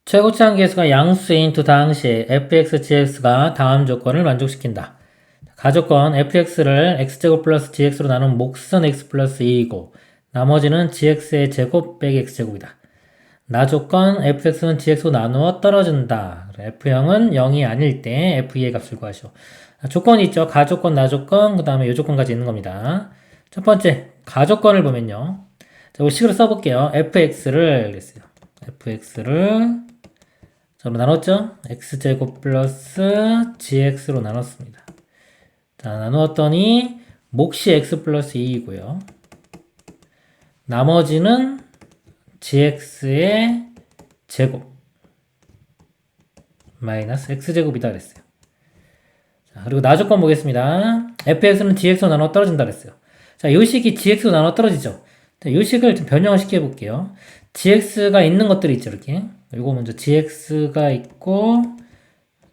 최고치한 계수가 양수인 두 다항시에 fx, gx가 다음 조건을 만족시킨다. 가조건 fx를 x제곱 플러스 gx로 나눈 목선 x 플러스 2이고 나머지는 gx의 제곱 빼기 x제곱이다. 나조건 fx는 gx로 나누어 떨어진다. f형은 0이 아닐 때 f2의 값을 구하시오. 조건이 있죠. 가조건, 나조건, 그 다음에 요조건까지 있는 겁니다. 첫 번째, 가조건을 보면요. 자, 이거 식으로 써볼게요. fx를 그랬어요. fx를 자, 나눴죠? x제곱 플러스 gx로 나눴습니다. 자, 나누었더니 몫이 x 플러스 2이고요. 나머지는 gx의 제곱 마이너스 x제곱이다 그랬어요. 자, 그리고 나조건 보겠습니다. fx는 gx로 나눠 떨어진다 그랬어요. 자, 요 식이 gx로 나눠 떨어지죠? 자, 요 식을 좀 변형을 시켜볼게요. gx가 있는 것들이 있죠, 이렇게. 이거 먼저 gx가 있고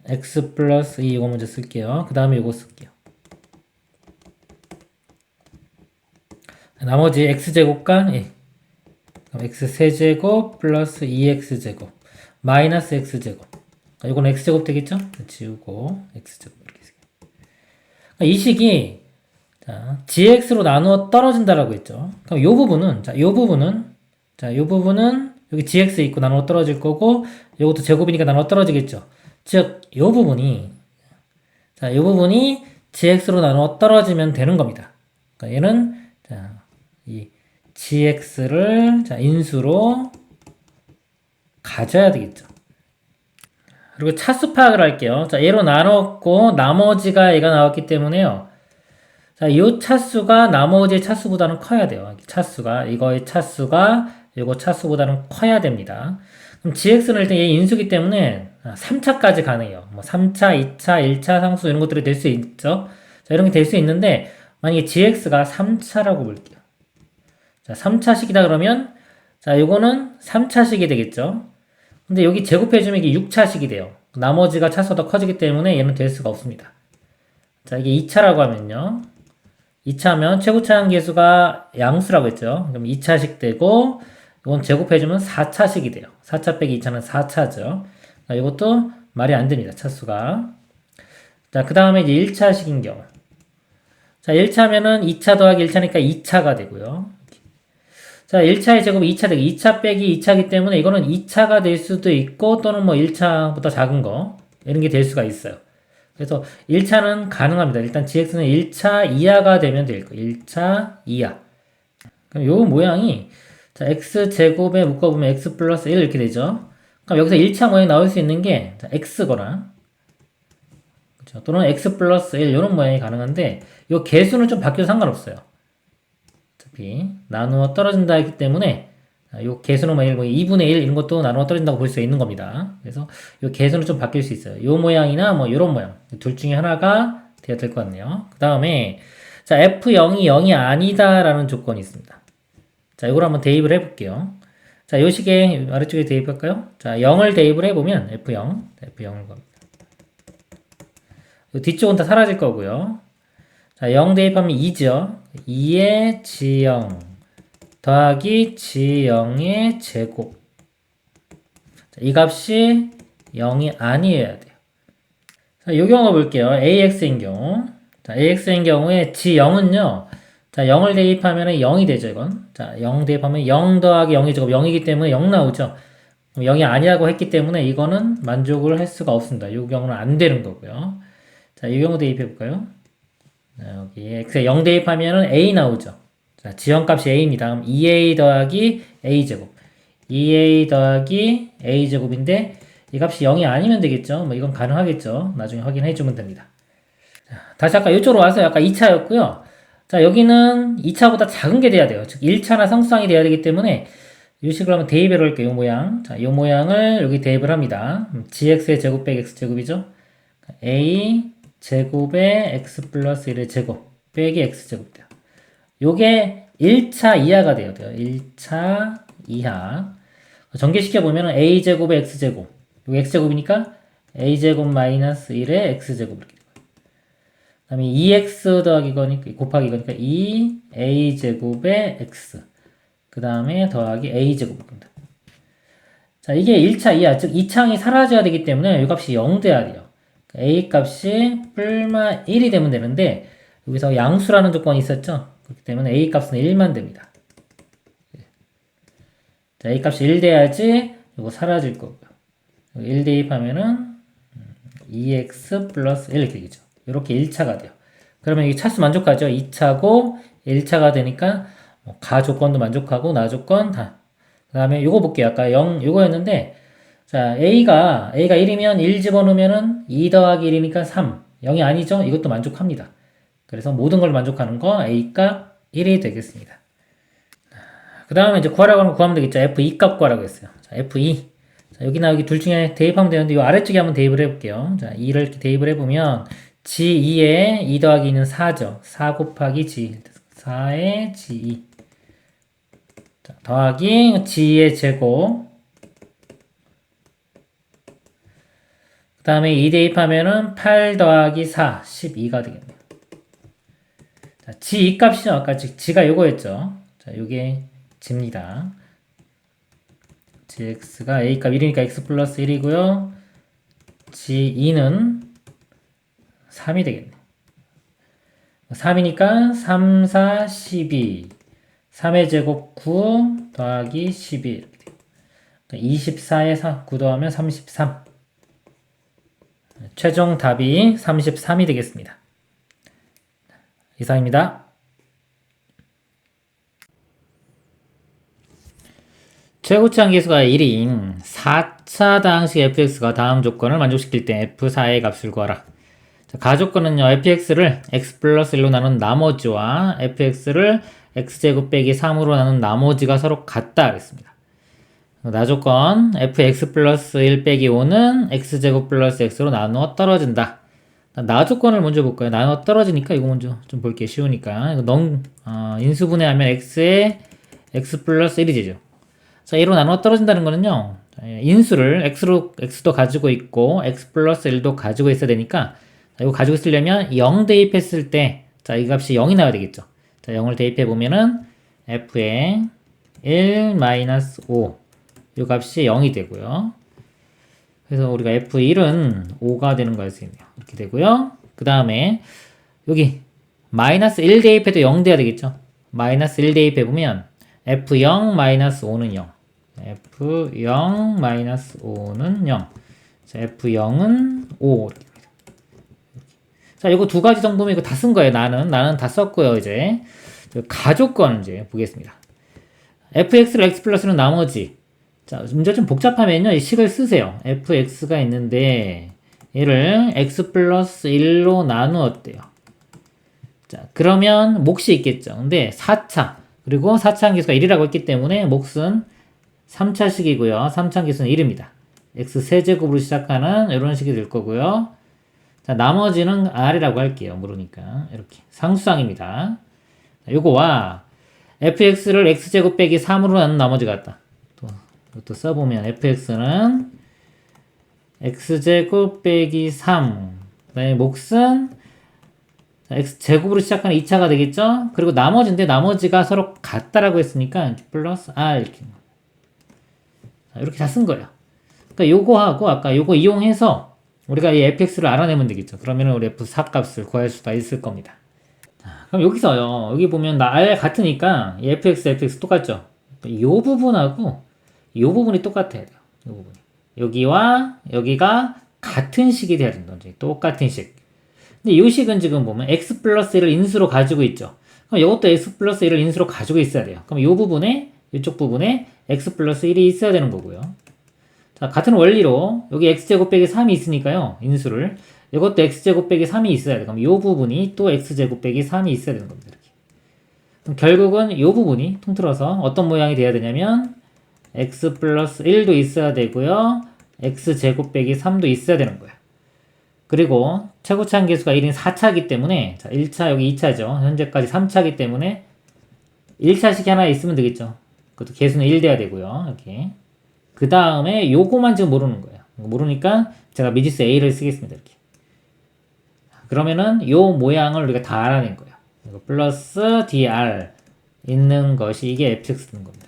x 플러스 2 이거 먼저 쓸게요. 그 다음에 이거 쓸게요. 나머지 x제곱과 x 세제곱 플러스 2x제곱 마이너스 x제곱 이건 x제곱 되겠죠? 지우고 x제곱 이렇게 이 식이 자, gx로 나누어 떨어진다라고 했죠. 그럼 요 부분은 요 부분은 여기 gx 있고 나누어 떨어질 거고 요것도 제곱이니까 나누어 떨어지겠죠. 즉, 요 부분이 gx로 나누어 떨어지면 되는 겁니다. 그러니까 얘는 이 gx를 인수로 가져야 되겠죠. 그리고 차수 파악을 할게요. 자, 얘로 나눴고 나머지가 얘가 나왔기 때문에요. 자, 이 차수가 나머지 차수보다는 커야 돼요. 차수가 이거의 차수가 이거 차수보다는 커야 됩니다. 그럼 gx는 일단 얘 인수기 때문에 3차까지 가능해요. 뭐 3차, 2차, 1차 상수 이런 것들이 될 수 있죠. 자, 이런 게 될 수 있는데 만약에 gx가 3차라고 볼게요. 자, 3차식이다 그러면 자, 요거는 3차식이 되겠죠. 근데 여기 제곱해주면 이게 6차식이 돼요. 나머지가 차수가 더 커지기 때문에 얘는 될 수가 없습니다. 자, 이게 2차라고 하면요. 2차면 최고차항 계수가 양수라고 했죠. 그럼 2차식 되고 이건 제곱해주면 4차식이 돼요. 4차 빼기 2차는 4차죠. 자, 이것도 말이 안 됩니다. 차수가. 자, 그 다음에 이제 1차식인 경우. 자, 1차면은 2차 더하기 1차니까 2차가 되고요. 자, 1차의 제곱이 2차 되기 2차 빼기 2차기 때문에 이거는 2차가 될 수도 있고 또는 뭐 1차보다 작은 거 이런 게 될 수가 있어요. 그래서 1차는 가능합니다. 일단 gx는 1차 이하가 되면 될 거예요. 1차 이하. 그럼 요 모양이 자, x제곱에 묶어보면 x 플러스 1 이렇게 되죠. 그럼 여기서 1차 모양이 나올 수 있는 게 자, x거나 그렇죠? 또는 x 플러스 1 이런 모양이 가능한데 요 개수는 좀 바뀌어도 상관없어요. 어차피 나누어 떨어진다 했기 때문에 요 개수는 뭐 2분의 1 이런 것도 나누어 떨어진다고 볼 수 있는 겁니다. 그래서 요 개수는 좀 바뀔 수 있어요. 요 모양이나 뭐 요런 모양 둘 중에 하나가 되어야 될 것 같네요. 그 다음에 자 f0이 0이 아니다라는 조건이 있습니다. 자 이걸 한번 대입을 해볼게요. 자 요 식에 아래쪽에 대입할까요? 자 0을 대입을 해보면 f0을 겁니다. 요 뒤쪽은 다 사라질 거고요. 자 0 대입하면 2죠. 2의 g0 더하기 g0의 제곱. 자, 이 값이 0이 아니어야 돼요. 자, 이 경우 볼게요. AX인 경우. 자, AX인 경우에 g0은요. 자, 0을 대입하면 0이 되죠, 이건. 자, 0 대입하면 0 더하기 0의 제곱 0이기 때문에 0 나오죠. 0이 아니라고 했기 때문에 이거는 만족을 할 수가 없습니다. 이 경우는 안 되는 거고요. 자, 이 경우 대입해 볼까요? 여기 x에 0 대입하면 a 나오죠. 자, 지연값이 a입니다. 그럼 2a 더하기 a제곱 2a 더하기 a제곱인데 이 값이 0이 아니면 되겠죠. 뭐 이건 가능하겠죠. 나중에 확인해 주면 됩니다. 자, 다시 아까 이쪽으로 와서 아까 2차였고요. 자, 여기는 2차보다 작은 게 돼야 돼요. 즉 1차나 상수항이 돼야 되기 때문에 이 식으로 한번 대입해 볼게요. 이 모양. 자, 이 모양을 여기 대입을 합니다. gx의 제곱 빼기 x제곱이죠. a 제곱에 x 플러스 1의 제곱 빼기 x제곱 돼요. 요게 1차 이하가 돼요. 1차 이하. 전개시켜보면 a제곱에 x제곱. 요게 x제곱이니까 a제곱 마이너스 1의 x제곱 이렇게 돼요. 그 다음에 2x 더하기 거니까, 곱하기 거니까 2a제곱에 x. 그 다음에 더하기 a제곱입니다. 자, 이게 1차 이하, 즉 2창이 사라져야 되기 때문에 이 값이 0 돼야 돼요. a 값이 뿔마 1이 되면 되는데 여기서 양수라는 조건이 있었죠. 그렇기 때문에 a 값은 1만 됩니다. 자, a 값이 1 돼야지 이거 사라질 거고요. 1 대입하면은 2x 플러스 1 이렇게 되죠. 이렇게 1차가 돼요. 그러면 이게 차수 만족하죠. 2차고 1차가 되니까 가 조건도 만족하고 나 조건 다. 그 다음에 요거 볼게요. 아까 0 요거였는데 자 a가 1이면 1 집어넣으면은 2 더하기 1이니까 3. 0이 아니죠? 이것도 만족합니다. 그래서 모든 걸 만족하는 거 a 값 1이 되겠습니다. 그 다음에 이제 구하라고 하면 구하면 되겠죠. f2 값 구하라고 했어요. 자 f2. 자, 여기나 여기 둘 중에 대입하면 되는데 이 아래쪽에 한번 대입을 해볼게요. 자 2를 이렇게 대입을 해보면 g2에 2 더하기 2는 4죠. 4 곱하기 g 4에 g2 자, 더하기 g의 제곱 그 다음에 2 대입하면은 8 더하기 4 12가 되겠네요. 자, g2 값이죠. 아까 g가 요거였죠. 자 요게 g입니다. gx가 a 값 1이니까 x 플러스 1이고요. g2는 3이 되겠네. 3이니까 3, 4, 12. 3의 제곱 9 더하기 12 이렇게 돼요. 24에 9 더하면 33. 최종 답이 33이 되겠습니다. 이상입니다. 최고치 한계수가 1인 4차 다항식 fx가 다음 조건을 만족시킬 때 f4의 값을 구하라. 자, 가조건은요, fx를 x 플러스 1로 나눈 나머지와 fx를 x제곱 빼기 3으로 나눈 나머지가 서로 같다 그랬습니다. 나조건 fx 플러스 1 빼기 5는 x제곱 플러스 x로 나누어 떨어진다. 나조건을 먼저 볼까요? 나누어 떨어지니까 이거 먼저 좀 볼게요. 쉬우니까. 이거 인수분해하면 x에 x 플러스 1이 되죠. 자, 1로 나누어 떨어진다는 거는요, 인수를 x도 가지고 있고 x 플러스 1도 가지고 있어야 되니까 자, 이거 가지고 있으려면 0 대입했을 때 자, 이 값이 0이 나와야 되겠죠. 자, 0을 대입해 보면은 f에 1-5 이 값이 0이 되고요. 그래서 우리가 f1은 5가 되는 거였습니다. 이렇게 되고요. 그 다음에 여기 마이너스 1 대입해도 0 돼야 되겠죠. 마이너스 1 대입해 보면 f0 마이너스 5는 0. f0 마이너스 5는 0. 자, f0은 5. 이렇게. 자, 이거 두 가지 정도면 이거 다 쓴 거예요. 나는 다 썼고요. 이제 가조건 이제 보겠습니다. fx를 x 플러스는 나머지. 자, 문제 좀 복잡하면요. 이 식을 쓰세요. fx가 있는데 얘를 x 플러스 1로 나누었대요. 자, 그러면 몫이 있겠죠. 근데 4차 그리고 4차 한계수가 1이라고 했기 때문에 몫은 3차식이고요. 3차 한계수는 1입니다. x 세제곱으로 시작하는 이런 식이 될 거고요. 자, 나머지는 r이라고 할게요. 모르니까 이렇게 상수항입니다. 요거와 fx를 x제곱 빼기 3으로 나눈 나머지 같다. 또 써보면 fx는 x제곱 빼기 3 그다음에 몫은 x제곱으로 시작하는 2차가 되겠죠? 그리고 나머지인데 나머지가 서로 같다라고 했으니까 플러스 r 이렇게 이렇게 다 쓴 거예요. 그러니까 요거하고 아까 요거 이용해서 우리가 이 fx를 알아내면 되겠죠. 그러면 우리 f4 값을 구할 수가 있을 겁니다. 자, 그럼 여기서요. 여기 보면 r 같으니까 이 fx 똑같죠? 이 부분하고 이 부분이 똑같아야 돼요. 이 부분이. 여기와 여기가 같은 식이 돼야 된다. 똑같은 식. 근데 이 식은 지금 보면 x 플러스 1을 인수로 가지고 있죠. 그럼 이것도 x 플러스 1을 인수로 가지고 있어야 돼요. 그럼 이 부분에 이쪽 부분에 x 플러스 1이 있어야 되는 거고요. 자, 같은 원리로 여기 x제곱 빼기 3이 있으니까요. 인수를. 이것도 x제곱 빼기 3이 있어야 돼요. 그럼 이 부분이 또 x제곱 빼기 3이 있어야 되는 겁니다. 이렇게. 그럼 결국은 이 부분이 통틀어서 어떤 모양이 돼야 되냐면 x 플러스 1도 있어야 되고요. x제곱 빼기 3도 있어야 되는 거예요. 그리고 최고치 한계수가 1인 4차이기 때문에 자, 1차 여기 2차죠. 현재까지 3차이기 때문에 1차식이 하나 있으면 되겠죠. 그것도 개수는 1 돼야 되고요. 이렇게. 그 다음에 요거만 지금 모르는 거예요. 모르니까 제가 미지수 A를 쓰겠습니다. 이렇게. 그러면은 요 모양을 우리가 다 알아낸 거예요. 이거 플러스 dr 있는 것이 이게 fx는 겁니다.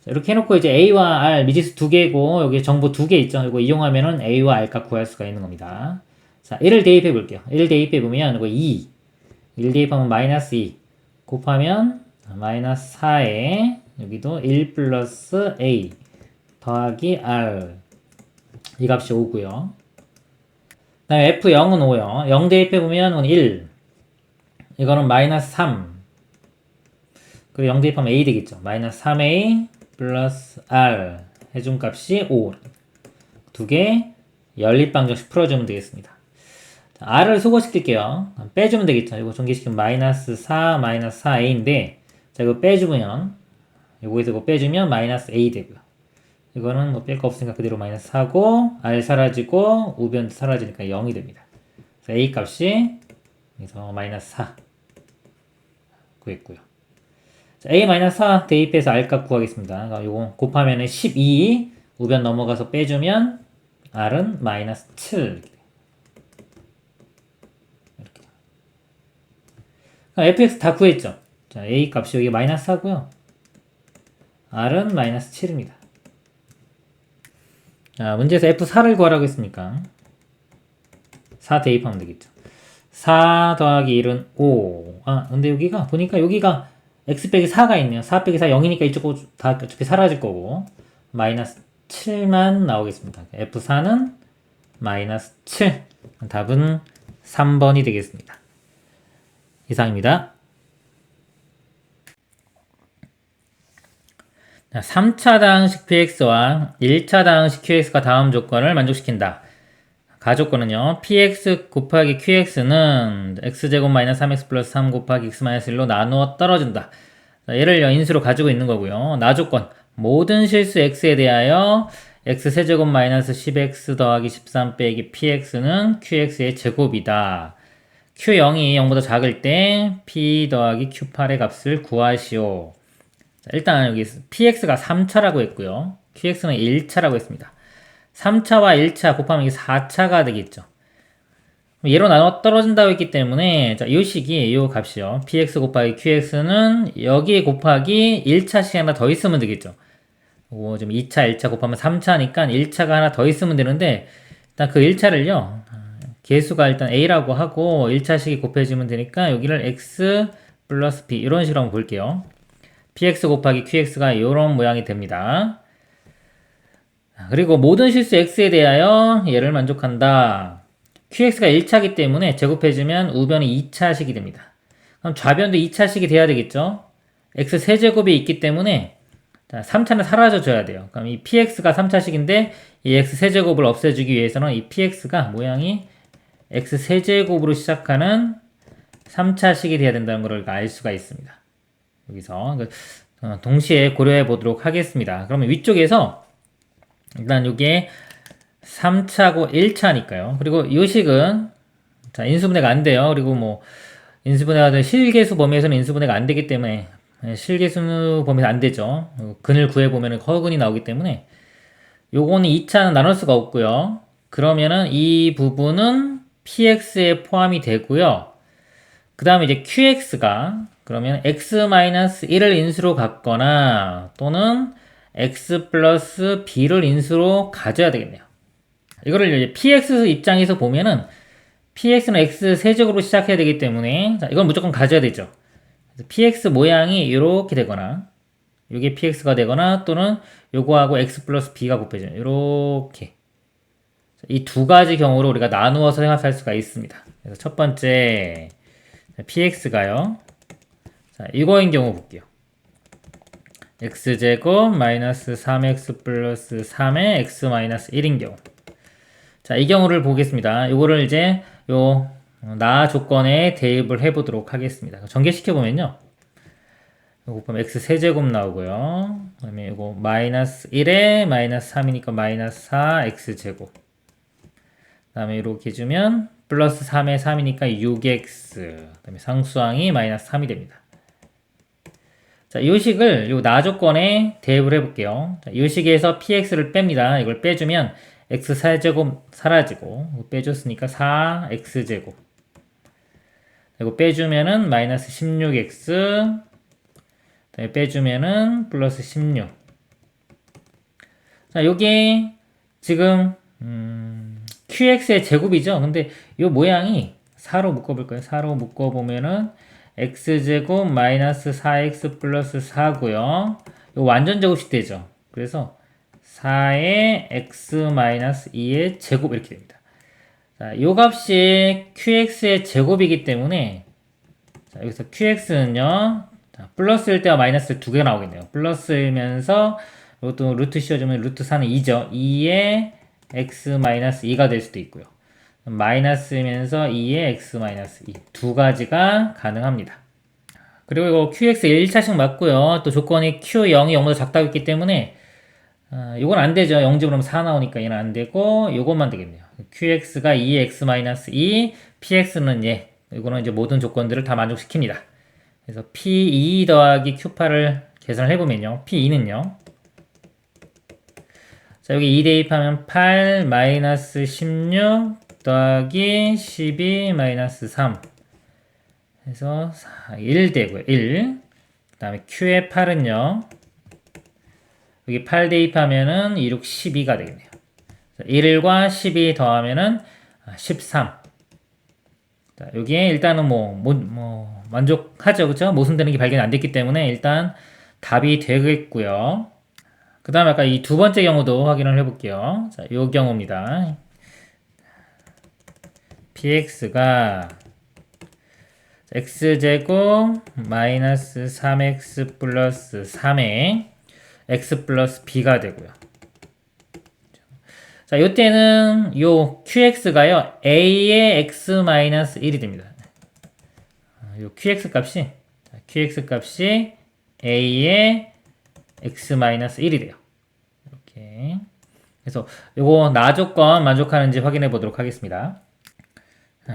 이렇게 해놓고 이제 A와 R 미지수 두 개고 여기 정보 두 개 있죠. 이거 이용하면은 A와 R 값 구할 수가 있는 겁니다. 자, 1을 대입해 볼게요. 1을 대입해 보면 이거 2. 1 대입하면 마이너스 2. 곱하면 마이너스 4에 여기도 1 플러스 A 더하기 R. 이 값이 5고요. 그 다음에 F0은 5요. 0 대입해 보면 1. 이거는 마이너스 3. 그리고 0 대입하면 A 되겠죠. 마이너스 3A 플러스 R 해준 값이 5. 두 개 연립방정식 풀어주면 되겠습니다. 자, R을 소거시킬게요. 빼주면 되겠죠. 이거 전개시키면 마이너스 4 마이너스 4A인데 자 이거 빼주면 요거에서 이거 빼주면 마이너스 A 되고요. 이거는 뭐 뺄 거 없으니까 그대로 마이너스 4고 R 사라지고 우변도 사라지니까 0이 됩니다. 그래서 A 값이 여기서 마이너스 4 구했고요. 자, A-4 대입해서 R값 구하겠습니다. 그러니까 요거 곱하면 12 우변 넘어가서 빼주면 R은 마이너스 7 이렇게. fx 다 구했죠. 자, A 값이 여기 마이너스 4고요. R은 마이너스 7입니다. 자, 문제에서 F4를 구하라고 했으니까 4 대입하면 되겠죠. 4 더하기 1은 5. 근데 여기가 보니까 여기가 x 빼기 4가 있네요. 4 빼기 4 0이니까 이쪽 다 어차피 사라질 거고 마이너스 7만 나오겠습니다. F4는 마이너스 7. 답은 3번이 되겠습니다. 이상입니다. 자, 3차 다항식 px와 1차 다항식 qx가 다음 조건을 만족시킨다. 가조건은요. px 곱하기 qx는 x제곱 마이너스 3x 플러스 3 곱하기 x 마이너스 1로 나누어 떨어진다. 얘를 인수로 가지고 있는 거고요. 나조건 모든 실수 x에 대하여 x세제곱 마이너스 10x 더하기 13 빼기 px는 qx의 제곱이다. q0이 0보다 작을 때 p 더하기 q8의 값을 구하시오. 자, 일단 여기 px가 3차라고 했고요. qx는 1차라고 했습니다. 3차와 1차 곱하면 이게 4차가 되겠죠. 얘로 나눠 떨어진다고 했기 때문에 자, 이 식이 이 값이요. px 곱하기 qx는 여기 곱하기 1차씩 하나 더 있으면 되겠죠. 지금 2차, 1차 곱하면 3차니까 1차가 하나 더 있으면 되는데 일단 그 1차를요. 개수가 일단 a라고 하고 1차식이 곱해지면 되니까 여기를 x 플러스 b 이런 식으로 한번 볼게요. px 곱하기 qx가 이런 모양이 됩니다. 그리고 모든 실수 x에 대하여 얘를 만족한다. qx가 1차이기 때문에 제곱해주면 우변이 2차식이 됩니다. 그럼 좌변도 2차식이 돼야 되겠죠? x 세제곱이 있기 때문에 자, 3차는 사라져 줘야 돼요. 그럼 이 px가 3차식인데 이 x 세제곱을 없애주기 위해서는 이 px가 모양이 x 세제곱으로 시작하는 3차식이 돼야 된다는 걸 알 수가 있습니다. 여기서 동시에 고려해 보도록 하겠습니다. 그러면 위쪽에서 일단 이게 3차고 1차니까요. 그리고 이 식은 자, 인수분해가 안 돼요. 그리고 뭐 인수분해가 실계수 범위에서는 인수분해가 안 되기 때문에 실계수 범위에서 안 되죠. 근을 구해 보면은 허근이 나오기 때문에 요거는 2차는 나눌 수가 없고요. 그러면은 이 부분은 px에 포함이 되고요. 그 다음에 이제 qx가 그러면 x-1을 인수로 갖거나 또는 x 플러스 b를 인수로 가져야 되겠네요. 이거를 이제 px 입장에서 보면은 px는 x 세제곱으로 시작해야 되기 때문에 자, 이건 무조건 가져야 되죠. px 모양이 이렇게 되거나 이게 px가 되거나 또는 요거하고 x 플러스 b가 곱해져요. 이렇게 이 두 가지 경우로 우리가 나누어서 생각할 수가 있습니다. 그래서 첫 번째 px가요. 자, 이거인 경우 볼게요. x제곱 마이너스 3x 플러스 3의 x 마이너스 1인 경우. 자, 이 경우를 보겠습니다. 이거를 이제 나 조건에 대입을 해보도록 하겠습니다. 전개시켜 보면요. 이거 보면 x 세제곱 나오고요. 그 다음에 이거 마이너스 1에 마이너스 3이니까 마이너스 4 x제곱. 그 다음에 이렇게 해주면 플러스 3에 3이니까 6x. 그 다음에 상수항이 마이너스 3이 됩니다. 자, 이 식을 나 조건에 대입을 해볼게요. 자, 이 식에서 px를 뺍니다. 이걸 빼주면 x 4제곱 사라지고 빼줬으니까 4x제곱 그리고 빼주면은 마이너스 16x 빼주면은 플러스 16 자, 요게 지금 qx의 제곱이죠. 근데 요 모양이 4로 묶어볼까요? 4로 묶어보면은 x제곱 마이너스 4x 플러스 4고요. 요 완전 제곱식 되죠. 그래서 4의 x 마이너스 2의 제곱 이렇게 됩니다. 자, 요 값이 qx의 제곱이기 때문에 자, 여기서 qx는요. 자, 플러스일 때와 마이너스 두 개가 나오겠네요. 플러스이면서 이것도 루트 씌워주면 루트 4는 2죠. 2의 x 마이너스 2가 될 수도 있고요. 마이너스면서 2의 x 마이너스 2. 두 가지가 가능합니다. 그리고 이거 qx 1차식 맞고요. 또 조건이 q0이 0보다 작다고 했기 때문에 이건 안 되죠. 0집으로 하면 4 나오니까 얘는 안 되고 요것만 되겠네요. qx가 2의 x 마이너스 2, px는 예. 이거는 이제 모든 조건들을 다 만족시킵니다. 그래서 p2 더하기 q8을 계산을 해보면요. p2는요. 자, 여기 2 대입하면 8 마이너스 16 더하기 12 마이너스 3 해서 1 되고요. 1. 그 다음에 q의 8은요. 여기 8 대입하면은 2, 6, 12가 되겠네요. 1과 12 더하면은 13. 자, 여기에 일단은 만족하죠. 그쵸? 모순되는 게 발견이 안 됐기 때문에 일단 답이 되겠고요. 그 다음에 아까 이 두 번째 경우도 확인을 해볼게요. 자, 요 경우입니다. px가 x제곱 마이너스 3x 플러스 3의 x 플러스 b가 되고요. 자, 요때는 요 qx가요 a의 x 마이너스 1이 됩니다. 요 qx 값이 a의 x 마이너스 1이 돼요. 이렇게. 그래서 요거 나 조건 만족하는지 확인해 보도록 하겠습니다.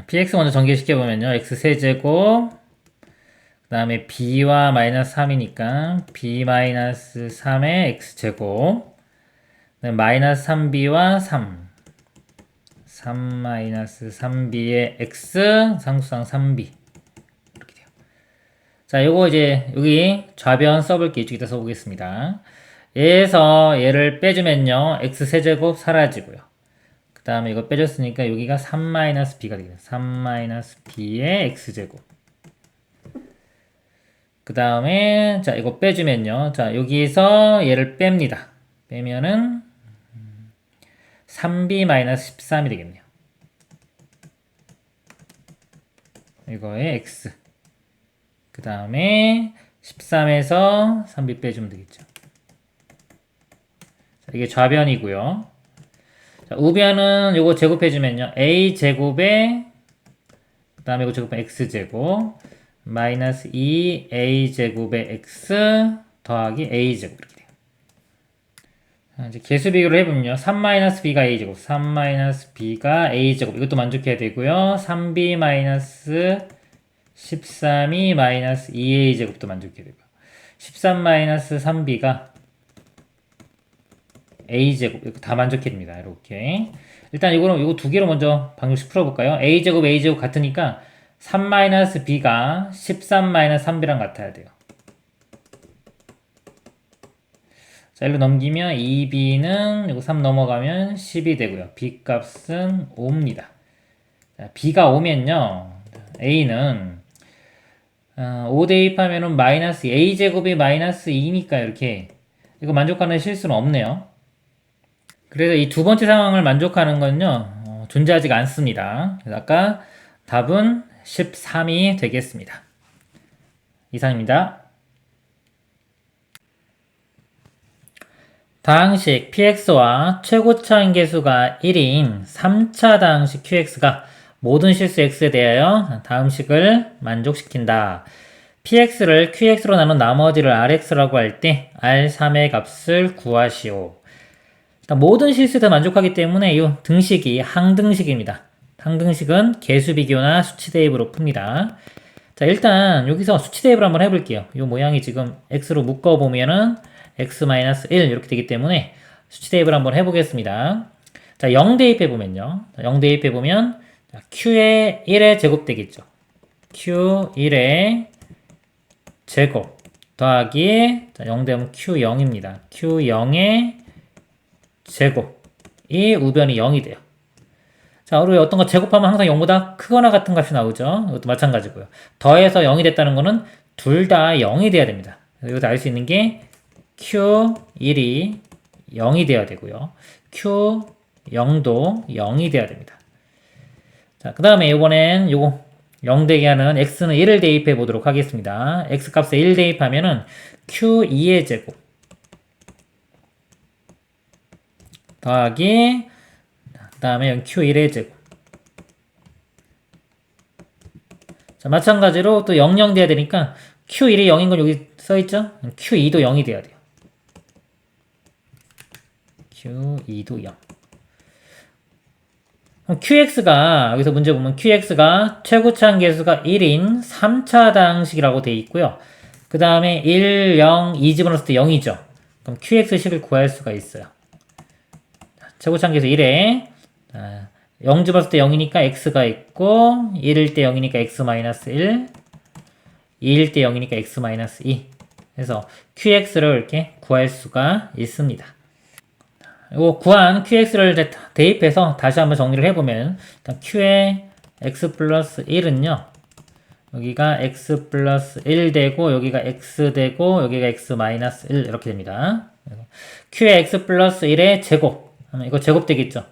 px 먼저 전개시켜 보면요. x 세제곱 그 다음에 b와 마이너스 3이니까 b 마이너스 3의 x 제곱 마이너스 3b와 3 마이너스 3b의 x 상수상 3b 이렇게 돼요. 자, 요거 이제 여기 좌변 써볼게요. 이쪽에다 써보겠습니다. 얘에서 얘를 빼주면요. x 세제곱 사라지고요. 그 다음에 이거 빼줬으니까 여기가 3-b가 되겠네요. 3-b의 x제곱. 그 다음에 자 이거 빼주면요. 자 여기서 얘를 뺍니다. 빼면은 3b-13이 되겠네요. 이거의 x. 그 다음에 13에서 3b 빼주면 되겠죠. 자, 이게 좌변이고요. 자, 우변은 요거 제곱해주면요. a제곱에 그 다음에 이거 제곱하면 x제곱 마이너스 2a제곱의 x 더하기 a제곱 이렇게 돼요. 자, 이제 개수 비교를 해보면요. 3-b가 a제곱 3-b가 a제곱 이것도 만족해야 되고요. 3b-13이 마이너스 2a제곱도 만족해야 되고요. 13-3b가 a제곱 이거 다 만족해야 됩니다. 이렇게 일단 이거 두 개로 먼저 방정식 풀어볼까요? a제곱 같으니까 3-b가 13-3b랑 같아야 돼요. 자, 일로 넘기면 2b는 이거 3 넘어가면 10이 되고요. b 값은 5입니다. 자, b가 5면요. a는 5 대입하면은 마이너스 a제곱이 마이너스 2니까 이렇게 이거 만족하는 실수는 없네요. 그래서 이 두 번째 상황을 만족하는 건요. 존재하지가 않습니다. 그래서 아까 답은 13이 되겠습니다. 이상입니다. 다항식 px와 최고차인 계수가 1인 3차 다항식 qx가 모든 실수 x에 대하여 다음식을 만족시킨다. px를 qx로 나눈 나머지를 rx라고 할 때 r3의 값을 구하시오. 모든 실수에 다 만족하기 때문에 이 등식이 항등식입니다. 항등식은 개수 비교나 수치 대입으로 풉니다. 자, 일단 여기서 수치 대입을 한번 해볼게요. 이 모양이 지금 x로 묶어보면은 x-1 이렇게 되기 때문에 수치 대입을 한번 해보겠습니다. 자, 0 대입해보면요. 0 대입해보면 q의 1의 제곱 되겠죠. q1의 제곱 더하기 자, 0 되면 q0입니다. q0의 제곱이 우변이 0이 돼요. 자, 우리 어떤 거 제곱하면 항상 0보다 크거나 같은 값이 나오죠. 이것도 마찬가지고요. 더해서 0이 됐다는 거는 둘 다 0이 돼야 됩니다. 여기서 알 수 있는 게 Q1이 0이 돼야 되고요. Q0도 0이 돼야 됩니다. 자, 그 다음에 이번엔 요거 0 되게 하는 x는 1을 대입해 보도록 하겠습니다. x 값에 1 대입하면은 Q2의 제곱 더하기 그 다음에 Q1의 제곱. 자, 마찬가지로 또 0, 돼야 되니까 Q1이 0인 건 여기 써있죠? Q2도 0이 돼야 돼요. Q2도 0. QX가, 여기서 문제 보면 QX가 최고차항 계수가 1인 3차당식이라고 되어 있고요. 그 다음에 1, 0, 2 집어넣었을 때 0이죠. 그럼 QX식을 구할 수가 있어요. 최고차항 계수 1에 0 집어넣었을 때 0이니까 X가 있고 1일 때 0이니까 X-1, 2일 때 0이니까 X-2. 그래서 QX를 이렇게 구할 수가 있습니다. 요 구한 QX를 대입해서 다시 한번 정리를 해보면 일단 Q의 X 플러스 1은요 여기가 X 플러스 1 되고 여기가 X 되고 여기가 X 마이너스 1 이렇게 됩니다. Q의 X 플러스 1의 제곱 이거 제곱 되겠죠.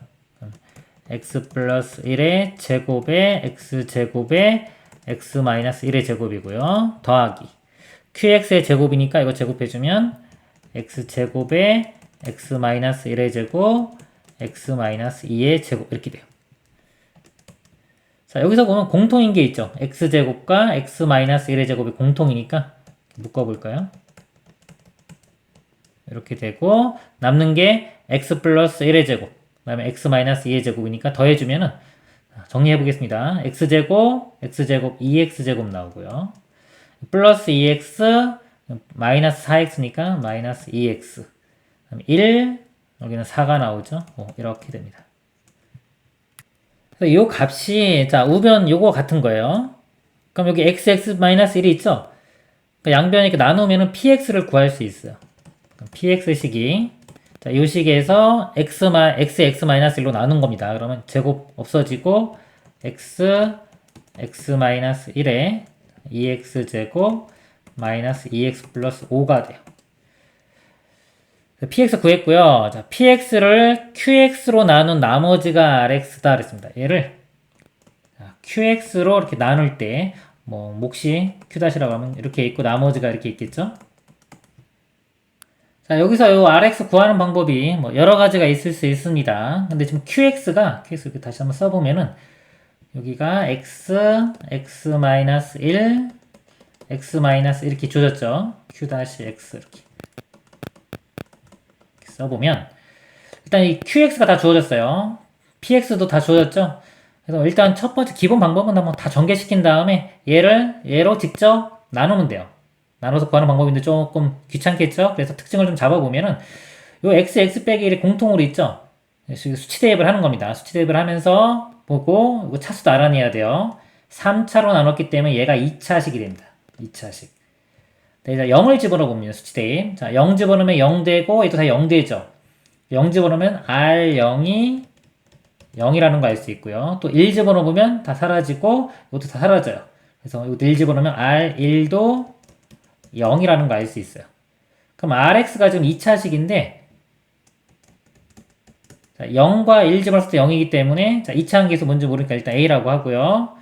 X 플러스 1의 제곱에 X 제곱에 X 마이너스 1의 제곱이고요. 더하기 QX의 제곱이니까 이거 제곱해주면 X 제곱에 x-1의 제곱, x-2의 제곱 이렇게 돼요. 자, 여기서 보면 공통인 게 있죠. x제곱과 x-1의 제곱이 공통이니까 묶어볼까요? 이렇게 되고 남는 게 x 플러스 1의 제곱, 그 다음에 x-2의 제곱이니까 더해주면은 정리해보겠습니다. x제곱, x제곱, 2x제곱 나오고요. 플러스 2x, 마이너스 4x니까 마이너스 2x 1, 여기는 4가 나오죠. 이렇게 됩니다. 이 값이, 자, 우변 요거 같은 거예요. 그럼 여기 x-1이 있죠? 그러니까 양변 이렇게 나누면은 px를 구할 수 있어요. px식이, 자, 이 식에서 x-1로 나눈 겁니다. 그러면 제곱 없어지고, x-1에 2x제곱 마이너스 2x 플러스 5가 돼요. px 구했고요. 자, px를 qx로 나눈 나머지가 rx다 그랬습니다. 얘를 qx로 이렇게 나눌 때 뭐 몫이 q-라고 하면 이렇게 있고 나머지가 이렇게 있겠죠. 자, 여기서 요 rx 구하는 방법이 뭐 여러 가지가 있을 수 있습니다. 근데 지금 qx 이렇게 다시 한번 써보면은 여기가 x, x-1, x- 이렇게 줘졌죠. q-x 이렇게 써보면 일단 이 QX가 다 주어졌어요. PX도 다 주어졌죠. 그래서 일단 첫 번째 기본 방법은 한번 다 전개시킨 다음에 얘로 직접 나누면 돼요. 나눠서 구하는 방법인데 조금 귀찮겠죠. 그래서 특징을 좀 잡아보면은 요 x 빼기 1이 공통으로 있죠. 수치 대입을 하는 겁니다. 수치 대입을 하면서 보고 이거 차수도 알아내야 돼요. 3차로 나눴기 때문에 얘가 2차식이 됩니다. 2차식. 네, 0을 집어넣어봅니다. 수치 대입. 자, 0 집어넣으면 0 되고, 얘도 다 0 되죠. 0 집어넣으면 R0이 0이라는 거 알 수 있고요. 또 1 집어넣으면 다 사라지고, 이것도 다 사라져요. 그래서 이것도 1 집어넣으면 R1도 0이라는 거 알 수 있어요. 그럼 RX가 지금 2차식인데, 자, 0과 1 집어넣었을 때 0이기 때문에, 자, 2차 항계수 뭔지 모르니까 일단 A라고 하고요.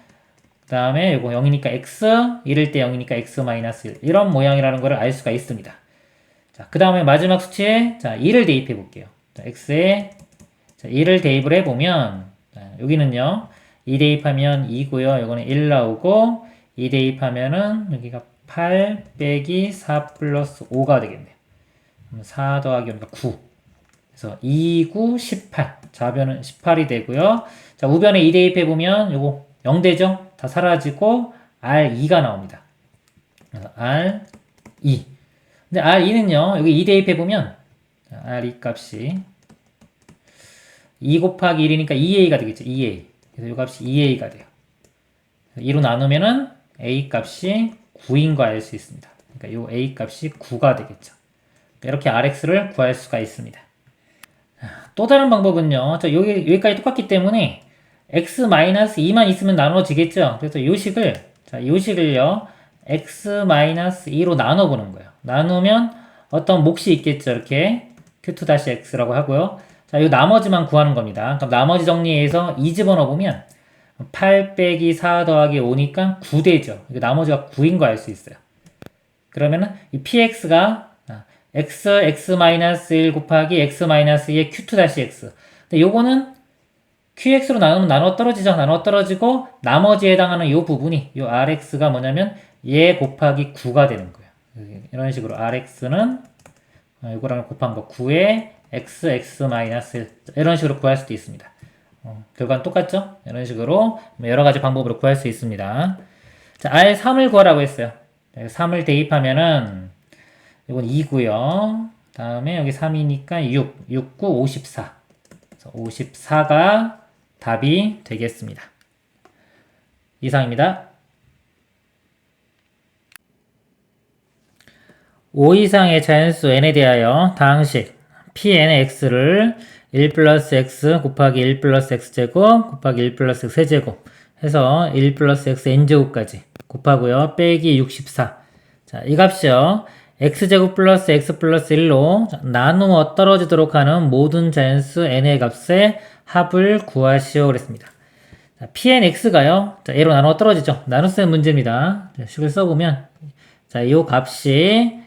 그 다음에 이거 0이니까 x, 1일 때 0이니까 x-1 이런 모양이라는 것을 알 수가 있습니다. 자, 그 다음에 마지막 수치에 자, 2를 대입해 볼게요. 자, x에 자, 2를 대입을 해보면 자, 여기는요 2 대입하면 2고요. 이거는 1 나오고 2 대입하면은 여기가 8 빼기 4 플러스 5가 되겠네요. 4 더하기 5니까 9. 그래서 2, 9, 18. 좌변은 18이 되고요. 자, 우변에 2 대입해 보면 요거 0 되죠? 다 사라지고 R2가 나옵니다. 그래서 R2. 근데 R2는요. 여기 2 대입해보면 R2 값이 2 곱하기 1이니까 2A가 되겠죠. 2A. 그래서 이 값이 2A가 돼요. 2로 나누면은 A 값이 9인 거 알 수 있습니다. 그러니까 이 A 값이 9가 되겠죠. 이렇게 RX를 구할 수가 있습니다. 또 다른 방법은요. 여기까지 똑같기 때문에 x-2만 있으면 나눠지겠죠. 그래서 요 식을요. x-2로 나눠보는 거예요. 나누면 어떤 몫이 있겠죠. 이렇게 q2-x라고 하고요. 자, 요 나머지만 구하는 겁니다. 그럼 나머지 정리해서 2 집어넣어 보면 8 빼기 4 더하기 5니까 9되죠. 나머지가 9인 거 알 수 있어요. 그러면은 이 px가 x-1 곱하기 x-2의 q2-x. 근데 요거는 qx로 나누면 나눠 떨어지죠. 나눠 떨어지고 나머지에 해당하는 요 부분이 요 rx가 뭐냐면 얘 곱하기 9가 되는 거예요. 이런 식으로 rx는 이거랑 곱한 거 9에 x-1 이런 식으로 구할 수도 있습니다. 결과는 똑같죠? 이런 식으로 여러 가지 방법으로 구할 수 있습니다. 자, R3을 구하라고 했어요. 3을 대입하면은 이건 2고요. 다음에 여기 3이니까 6, 9, 54. 54가 답이 되겠습니다. 이상입니다. 5 이상의 자연수 n에 대하여 다항식 pn의 x를 1 플러스 x 곱하기 1 플러스 x제곱 곱하기 1 플러스 x 세제곱 해서 1 플러스 x n제곱까지 곱하고요. 빼기 64. 자, 이 값이요. x제곱 플러스 x 플러스 1로 나누어 떨어지도록 하는 모든 자연수 n의 값의 합을 구하시오 그랬습니다. 자, pnx가요. 자, 얘로 나누어 떨어지죠. 나눗셈 문제입니다. 자, 식을 써보면 자, 이 값이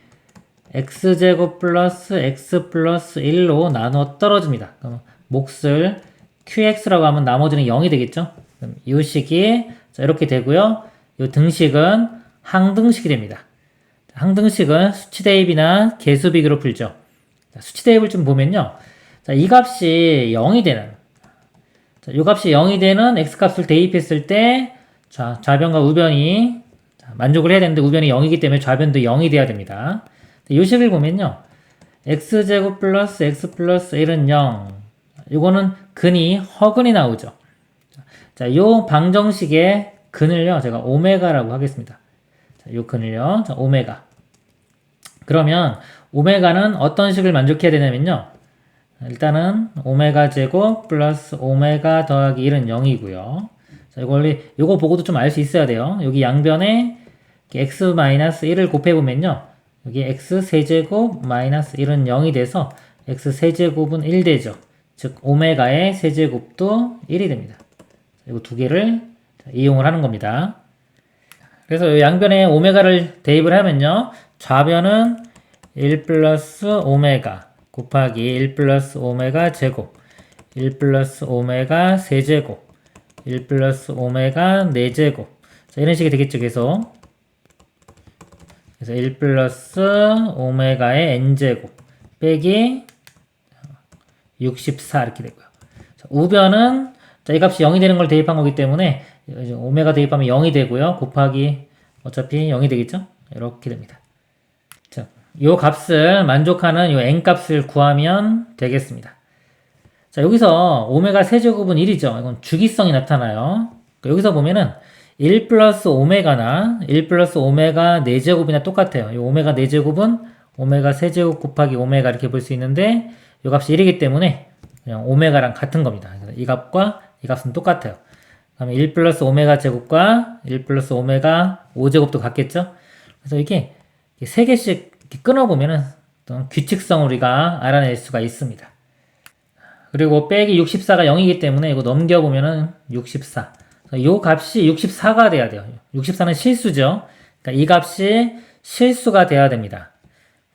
x제곱 플러스 x 플러스 1로 나누어 떨어집니다. 그럼 몫을 qx라고 하면 나머지는 0이 되겠죠. 그럼 이 식이 자, 이렇게 되고요. 이 등식은 항등식이 됩니다. 항등식은 수치 대입이나 개수 비교로 풀죠. 자, 수치 대입을 좀 보면요. 자, 이 값이 0이 되는 자, 이 값이 0이 되는 x값을 대입했을 때 자, 좌변과 우변이 자, 만족을 해야 되는데 우변이 0이기 때문에 좌변도 0이 돼야 됩니다. 이 식을 보면요. x제곱 플러스 x 플러스 1은 0. 이거는 근이 허근이 나오죠. 자, 요 방정식의 근을요. 제가 오메가라고 하겠습니다. 자, 요 근을요. 자, 오메가. 그러면 오메가는 어떤 식을 만족해야 되냐면요. 일단은 오메가 제곱 플러스 오메가 더하기 1은 0이고요. 자, 요거 보고도 좀 알 수 있어야 돼요. 여기 양변에 x-1을 곱해보면요. 여기 x 세제곱 마이너스 1은 0이 돼서 x 세제곱은 1 되죠. 즉 오메가의 세제곱도 1이 됩니다. 이 두 개를 이용을 하는 겁니다. 그래서 양변에 오메가를 대입을 하면요. 좌변은 1 플러스 오메가 곱하기 1 플러스 오메가 제곱 1 플러스 오메가 세제곱 1 플러스 오메가 4제곱 자, 이런 식이 되겠죠. 그래서 1 플러스 오메가의 n제곱 빼기 64 이렇게 되고요. 자, 우변은 자, 이 값이 0이 되는 걸 대입한 거기 때문에 오메가 대입하면 0이 되고요. 곱하기 어차피 0이 되겠죠? 이렇게 됩니다. 자, 요 값을 만족하는 요 n값을 구하면 되겠습니다. 자, 여기서 오메가 세제곱은 1이죠. 이건 주기성이 나타나요. 여기서 보면은 1 플러스 오메가나 1 플러스 오메가 4제곱이나 똑같아요. 이 오메가 4제곱은 오메가 세제곱 곱하기 오메가 이렇게 볼 수 있는데 이 값이 1이기 때문에 그냥 오메가랑 같은 겁니다. 이 값과 이 값은 똑같아요. 그러면 1 플러스 오메가 제곱과 1 플러스 오메가 5제곱도 같겠죠? 그래서 이게 3개씩 끊어보면은 규칙성을 우리가 알아낼 수가 있습니다. 그리고 빼기 64가 0이기 때문에 이거 넘겨보면은 64. 이 값이 64가 돼야 돼요. 64는 실수죠. 그러니까 이 값이 실수가 돼야 됩니다.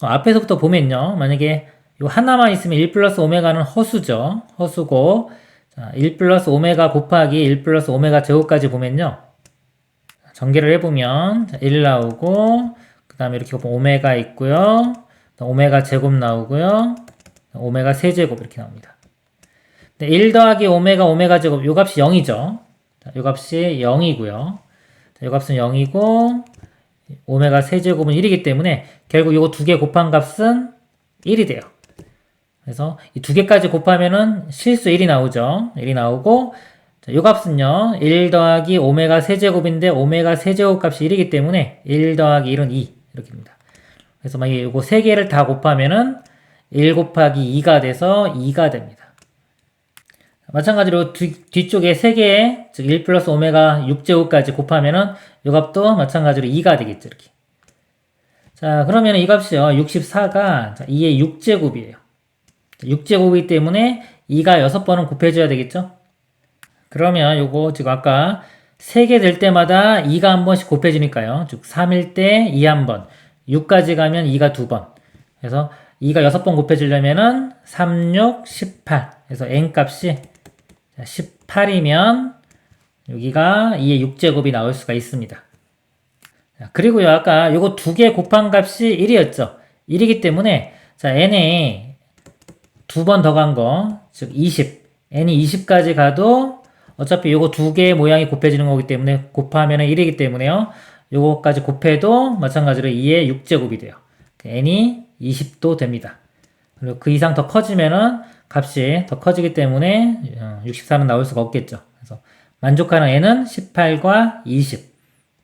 앞에서부터 보면요. 만약에 이 하나만 있으면 1 플러스 오메가는 허수죠. 허수고, 자, 1 플러스 오메가 곱하기 1 플러스 오메가 제곱까지 보면요. 전개를 해보면, 자, 1 나오고, 그 다음에 이렇게 보면 오메가 있고요. 오메가 제곱 나오고요. 오메가 세제곱 이렇게 나옵니다. 1 더하기 오메가 제곱, 요 값이 0이죠. 자, 요 값이 0이고요. 자, 요 값은 0이고, 오메가 세제곱은 1이기 때문에 결국 요거 두 개 곱한 값은 1이 돼요. 그래서 이 두 개까지 곱하면은 실수 1이 나오죠. 1이 나오고, 자, 요 값은요, 1 더하기 오메가 세제곱인데 오메가 세제곱 값이 1이기 때문에 1 더하기 1은 2. 이렇게 됩니다. 그래서 만약에 요거 세 개를 다 곱하면은 1 곱하기 2가 돼서 2가 됩니다. 마찬가지로 뒤쪽에 3개, 즉 1 플러스 오메가 6제곱까지 곱하면은 이 값도 마찬가지로 2가 되겠죠. 이렇게. 자, 그러면 이 값이요. 64가 2의 6제곱이에요. 6제곱이기 때문에 2가 6번은 곱해줘야 되겠죠? 그러면 요거 지금 아까 3개 될 때마다 2가 한 번씩 곱해지니까요. 즉 3일 때 2 한 번, 6까지 가면 2가 2번. 그래서 2가 6번 곱해지려면은 3, 6, 18. 그래서 n 값이 18이면 여기가 2의 6제곱이 나올 수가 있습니다. 그리고요, 아까 요거 2개 곱한 값이 1이었죠. 1이기 때문에 자, n에 2번 더 간 거, 즉 20. n이 20까지 가도 어차피 요거 2개의 모양이 곱해지는 거기 때문에 곱하면 1이기 때문에요. 요거까지 곱해도 마찬가지로 2의 6제곱이 돼요. n이 20도 됩니다. 그리고 그 이상 더 커지면은 값이 더 커지기 때문에 64는 나올 수가 없겠죠. 그래서 만족하는 n은 18과 20.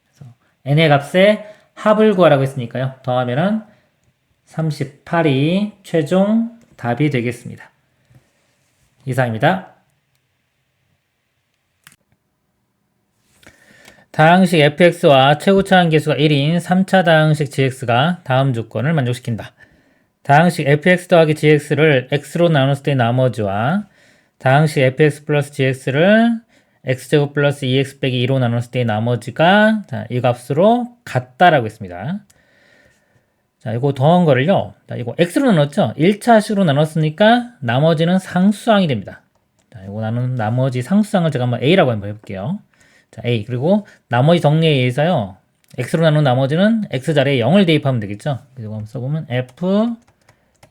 그래서 n의 값의 합을 구하라고 했으니까요. 더하면은 38이 최종 답이 되겠습니다. 이상입니다. 다항식 fx와 최고차항 계수가 1인 3차 다항식 gx가 다음 조건을 만족시킨다. 다항식 fx 더하기 gx를 x로 나눴을 때 나머지와 다항식 fx 플러스 gx를 x제곱 플러스 2x 빼기 2로 나눴을 때 나머지가 이 값으로 같다라고 했습니다. 자, 이거 더한 거를요. 자, 이거 x로 나눴죠? 1차식으로 나눴으니까 나머지는 상수항이 됩니다. 자, 이거 나는 나머지 상수항을 제가 한번 a라고 한번 해볼게요. 자, a. 그리고 나머지 정리에 의해서요. x로 나눈 나머지는 x자리에 0을 대입하면 되겠죠? 그리고 한번 써보면 f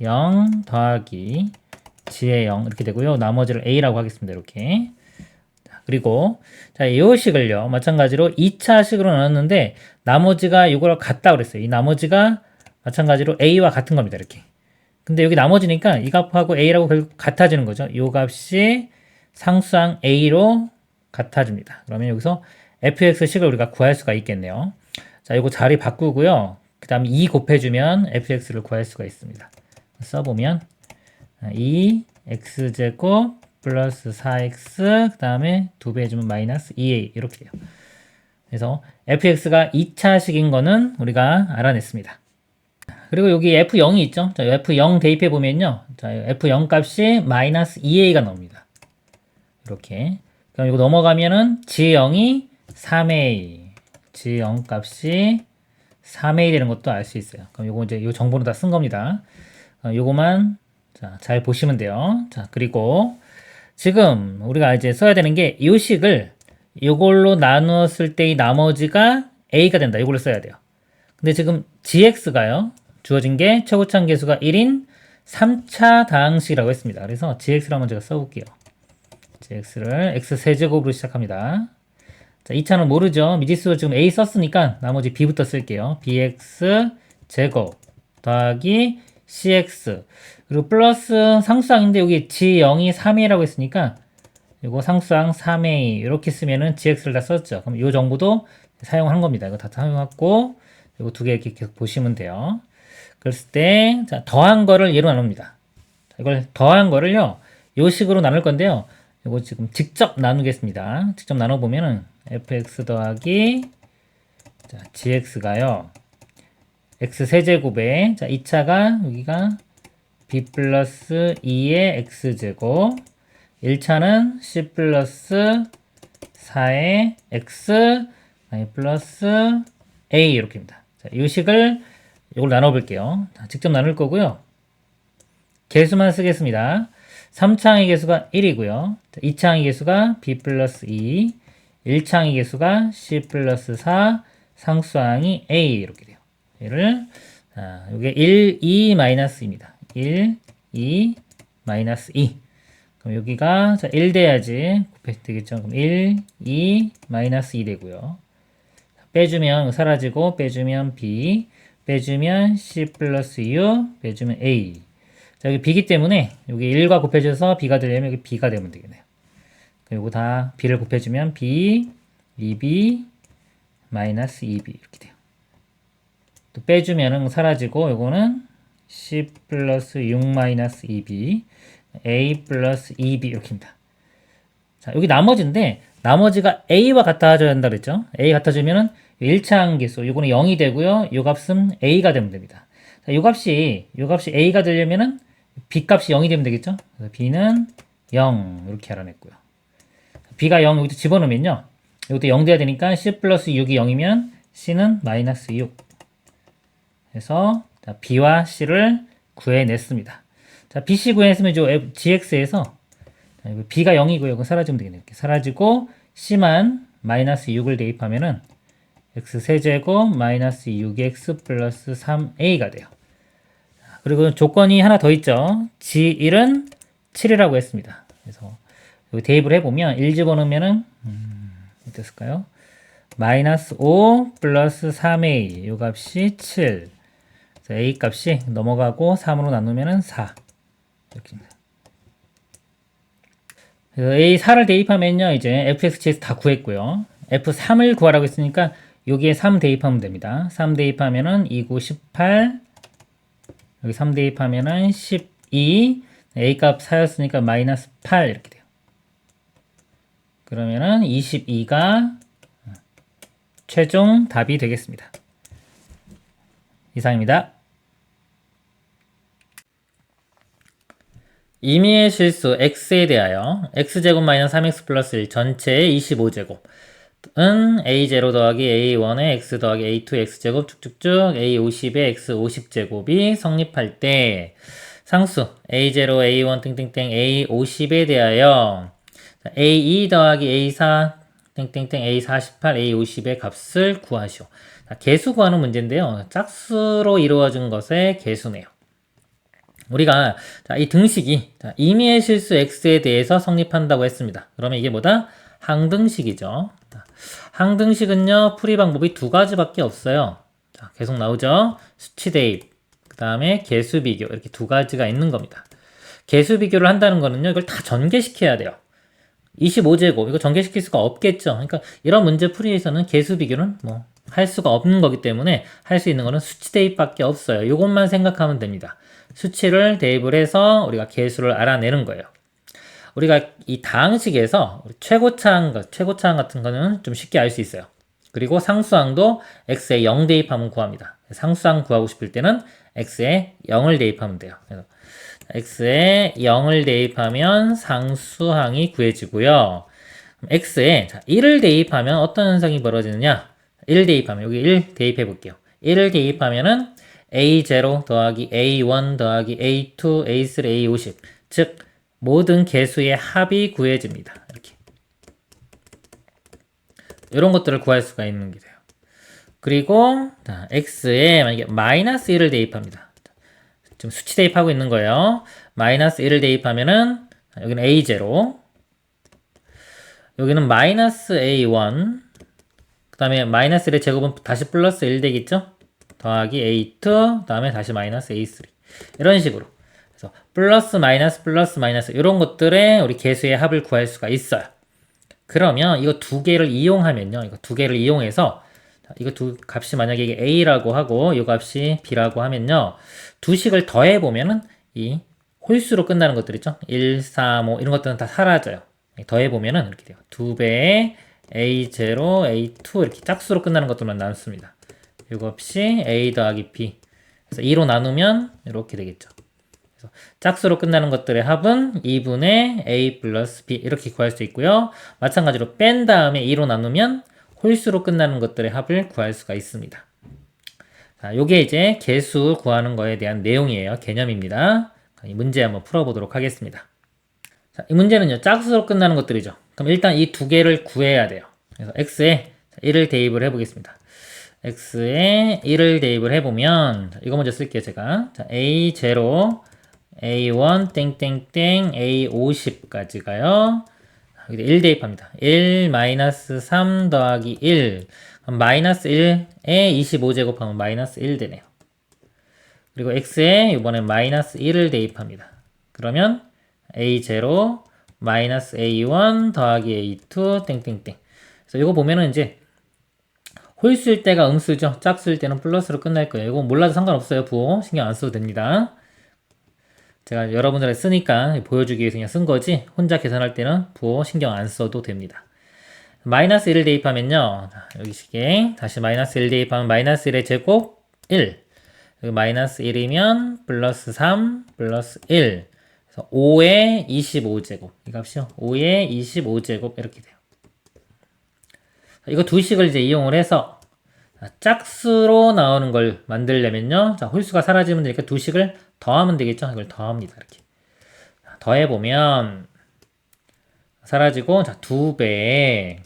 0 더하기 g의 0 이렇게 되고요. 나머지를 a라고 하겠습니다. 이렇게. 자, 그리고 자, 이 식을요. 마찬가지로 2차식으로 나눴는데 나머지가 이거랑 같다고 그랬어요. 이 나머지가 마찬가지로 a와 같은 겁니다. 이렇게. 근데 여기 나머지니까 이 값하고 a라고 결국 같아지는 거죠. 이 값이 상수항 a로 같아집니다. 그러면 여기서 fx식을 우리가 구할 수가 있겠네요. 자, 이거 자리 바꾸고요. 그 다음에 2 곱해주면 fx를 구할 수가 있습니다. 써보면 2x제곱 플러스 4x 그 다음에 2배 해주면 마이너스 2a 이렇게 돼요. 그래서 fx가 2차식인 거는 우리가 알아냈습니다. 그리고 여기 f0이 있죠. 자, f0 대입해 보면요. 자, f0 값이 마이너스 2a가 나옵니다. 이렇게. 그럼 이거 넘어가면은 g0이 3a. g0 값이 3a 되는 것도 알 수 있어요. 그럼 요거 이제 요 정보는 다 쓴 겁니다. 요거만 자, 잘 보시면 돼요. 자, 그리고 지금 우리가 이제 써야 되는 게 이 식을 이걸로 나누었을 때의 나머지가 a가 된다. 이걸로 써야 돼요. 근데 지금 gx가요. 주어진 게 최고차항 계수가 1인 3차 다항식이라고 했습니다. 그래서 gx를 한번 제가 써볼게요. gx를 x세제곱으로 시작합니다. 자, 2차는 모르죠. 미지수 지금 a 썼으니까 나머지 b부터 쓸게요. bx 제곱 더하기 cx 그리고 플러스 상수항인데 여기 g0이 3a라고 했으니까 이거 상수항 3a 이렇게 쓰면은 gx를 다 썼죠. 그럼 이 정보도 사용한 겁니다. 이거 다 사용하고 이거 두 개 이렇게 계속 보시면 돼요. 그랬을 때 자, 더한 거를 얘로 나눕니다. 자, 이걸 더한 거를요. 요 식으로 나눌 건데요. 이거 지금 직접 나누겠습니다. 직접 나눠보면은 fx 더하기 자, gx가요. x세제곱에 자 2차가 여기가 b 플러스 2의 x제곱 1차는 c 플러스 4의 x 플러스 a 이렇게입니다. 자, 이 식을 이걸 나눠볼게요. 자, 직접 나눌 거고요. 개수만 쓰겠습니다. 3차항의 개수가 1이고요. 2차항의 개수가 b 플러스 2 1차항의 개수가 c 플러스 4 상수항이 a 이렇게 돼요. 얘를 이게 1, 2 마이너스입니다. 1, 2 마이너스 2 그럼 여기가 자, 1 돼야지 되겠죠. 그럼 1, 2 마이너스 2 되고요. 빼주면 사라지고 빼주면 b 빼주면 c 플러스 6 빼주면 a 자, 여기 b기 때문에 여기 1과 곱해져서 b가 되려면 여기 b가 되면 되겠네요. 그리고 다 b를 곱해주면 b 2b 마이너스 2b 이렇게 돼요. 또 빼주면은 사라지고 요거는 C 플러스 6 마이너스 2B A 플러스 2B 이렇게입니다. 자, 여기 나머지인데 나머지가 A와 같아져야 한다 그랬죠? A 같아지면은 1차 함계수 요거는 0이 되고요. 요 값은 A가 되면 됩니다. 자, 요 값이 A가 되려면은 B 값이 0이 되면 되겠죠? 그래서 B는 0 이렇게 알아냈고요. B가 0 여기도 집어넣으면요. 여기도 0 돼야 되니까 C 플러스 6이 0이면 C는 마이너스 6. 그래서 자, B와 C를 구해냈습니다. 자, BC 구해냈으면 GX에서 B가 0이고요. 이거 사라지면 되겠네요. 이렇게 사라지고 C만 마이너스 6을 대입하면은 X 세제곱 마이너스 6X 플러스 3A가 돼요. 그리고 조건이 하나 더 있죠. G1은 7이라고 했습니다. 그래서 여기 대입을 해보면 1 집어넣으면은 어땠을까요? 마이너스 5 플러스 3A 요 값이 7. 그래서 A 값이 넘어가고 3으로 나누면은 4 이렇게입니다. 그래서 A4를 대입하면요 이제 fx, gx 다 구했고요. f3을 구하라고 했으니까 여기에 3 대입하면 됩니다. 3 대입하면은 2, 9, 18 여기 3 대입하면은 12 A 값 4였으니까 마이너스 8 이렇게 돼요. 그러면은 22가 최종 답이 되겠습니다. 이상입니다. 임의의 실수 x에 대하여 x제곱 마이너스 3x 플러스 1 전체의 25제곱은 a0 더하기 a1의 x 더하기 a2 x제곱 쭉쭉쭉 a50의 x 50제곱이 성립할 때 상수 a0, a1 땡땡땡 a50에 대하여 a2 더하기 a4 땡땡땡 a48, a50의 값을 구하시오. 개수 구하는 문제인데요. 짝수로 이루어진 것의 개수네요. 우리가 이 등식이 임의의 실수 x에 대해서 성립한다고 했습니다. 그러면 이게 뭐다? 항등식이죠. 항등식은요, 풀이 방법이 두 가지밖에 없어요. 자, 계속 나오죠? 수치 대입, 그 다음에 개수 비교, 이렇게 두 가지가 있는 겁니다. 개수 비교를 한다는 거는요, 이걸 다 전개시켜야 돼요. 25제곱, 이거 전개시킬 수가 없겠죠. 그러니까 이런 문제 풀이에서는 개수 비교는 뭐 할 수가 없는 거기 때문에 할 수 있는 거는 수치 대입밖에 없어요. 이것만 생각하면 됩니다. 수치를 대입을 해서 우리가 개수를 알아내는 거예요. 우리가 이 다항식에서 최고차항 같은 거는 좀 쉽게 알 수 있어요. 그리고 상수항도 x에 0 대입하면 구합니다. 상수항 구하고 싶을 때는 x에 0을 대입하면 돼요. 그래서 x에 0을 대입하면 상수항이 구해지고요. x에 1을 대입하면 어떤 현상이 벌어지느냐? 1 대입하면 여기 1 대입해 볼게요. 1을 대입하면은 a0 더하기 a1 더하기 a2 a3 a50 즉 모든 개수의 합이 구해집니다. 이렇게 이런 것들을 구할 수가 있는 게 돼요. 그리고 x에 만약에 마이너스 1을 대입합니다. 지금 수치 대입하고 있는 거예요. 마이너스 1을 대입하면은 여기는 a0 여기는 마이너스 a1 그 다음에 마이너스 1의 제곱은 다시 플러스 1 되겠죠? 더하기 a2 다음에 다시 마이너스 a3 이런 식으로 그래서 플러스 마이너스 이런 것들의 우리 개수의 합을 구할 수가 있어요. 그러면 이거 두 개를 이용하면요. 이거 두 개를 이용해서 이거 두 값이 만약에 이게 a라고 하고 이 값이 b라고 하면요. 두 식을 더해 보면은 이 홀수로 끝나는 것들 있죠. 1, 3, 5 이런 것들은 다 사라져요. 더해 보면은 이렇게 돼요. 2배의 a0, a2 이렇게 짝수로 끝나는 것들만 남습니다. 이것이 a 더하기 b. 그래서 2로 나누면 이렇게 되겠죠. 그래서 짝수로 끝나는 것들의 합은 2분의 a 플러스 b 이렇게 구할 수 있고요. 마찬가지로 뺀 다음에 2로 나누면 홀수로 끝나는 것들의 합을 구할 수가 있습니다. 자, 요게 이제 개수 구하는 거에 대한 내용이에요. 개념입니다. 이 문제 한번 풀어보도록 하겠습니다. 자, 이 문제는요, 짝수로 끝나는 것들이죠. 그럼 일단 이 두 개를 구해야 돼요. 그래서 x에 1을 대입을 해보겠습니다. x에 1을 대입을 해보면, 이거 먼저 쓸게요, 제가. 자, a0, a1, 땡땡땡, a50까지가요. 여기 1 대입합니다. 1 마이너스 3 더하기 1. 그럼 마이너스 1에 25제곱 하면 마이너스 1 되네요. 그리고 x에 이번에 마이너스 1을 대입합니다. 그러면 a0 마이너스 a1 더하기 a2 땡땡땡. 그래서 이거 보면은 이제 홀수일 때가 음수죠. 짝수일 때는 플러스로 끝날 거예요. 이거 몰라도 상관없어요. 부호 신경 안 써도 됩니다. 제가 여러분들한테 쓰니까 보여주기 위해서 그냥 쓴 거지, 혼자 계산할 때는 부호 신경 안 써도 됩니다. 마이너스 1을 대입하면요, 여기 식에 다시 마이너스 1 대입하면 마이너스 1의 제곱 1, 여기 마이너스 1이면 플러스 3 플러스 1, 그래서 5의 25제곱, 이 값이요 5의 25제곱 이렇게 돼요. 이거 두 식을 이제 이용을 해서 짝수로 나오는 걸 만들려면요, 자, 홀수가 사라지면 되니까 두 식을 더하면 되겠죠. 이걸 더합니다. 이렇게 더해보면 사라지고, 자, 2배에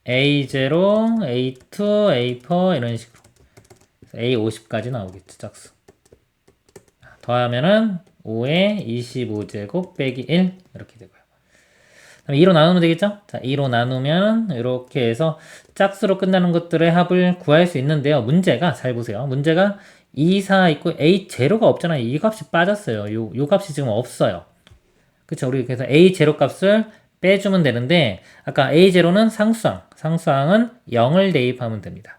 A0, A2, A4 이런 식으로 A50까지 나오겠죠. 짝수 더하면은 5에 25제곱 빼기 1 이렇게 되고요. 2로 나누면 되겠죠? 자, 2로 나누면 이렇게 해서 짝수로 끝나는 것들의 합을 구할 수 있는데요. 문제가, 잘 보세요. 문제가 2, 4 있고 A0가 없잖아요. 이 값이 빠졌어요. 요 값이 지금 없어요. 그쵸? 우리 그래서 A0 값을 빼주면 되는데, 아까 A0는 상수항은 0을 대입하면 됩니다.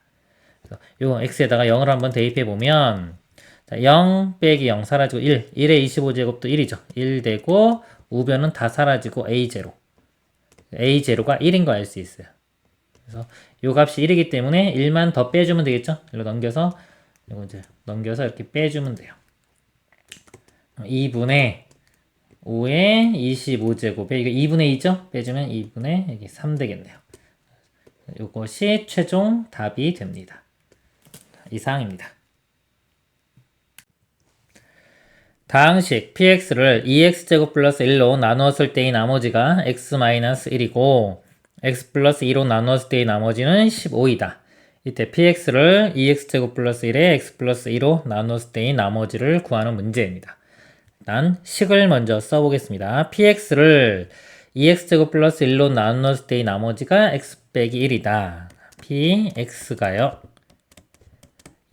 그래서 요 X에다가 0을 한번 대입해보면, 자, 0 빼기 0 사라지고 1, 1의 25제곱도 1이죠. 1 되고, 우변은 다 사라지고 A0가 1인 거 알 수 있어요. 그래서 요 값이 1이기 때문에 1만 더 빼주면 되겠죠. 일로 넘겨서, 이거 이제 넘겨서 이렇게 빼주면 돼요. 2분의 5의 25제곱에 이거 2분의 2죠? 빼주면 2분의 3 되겠네요. 이것이 최종 답이 됩니다. 이상입니다. 다항식 px를 2x제곱 플러스 1로 나누었을 때의 나머지가 x-1이고 x 플러스 2로 나누었을 때의 나머지는 15이다. 이때 px를 2x제곱 플러스 1에 x 플러스 2로 나누었을 때의 나머지를 구하는 문제입니다. 일단 식을 먼저 써보겠습니다. px를 2x제곱 플러스 1로 나누었을 때의 나머지가 x 빼기 1이다. px가요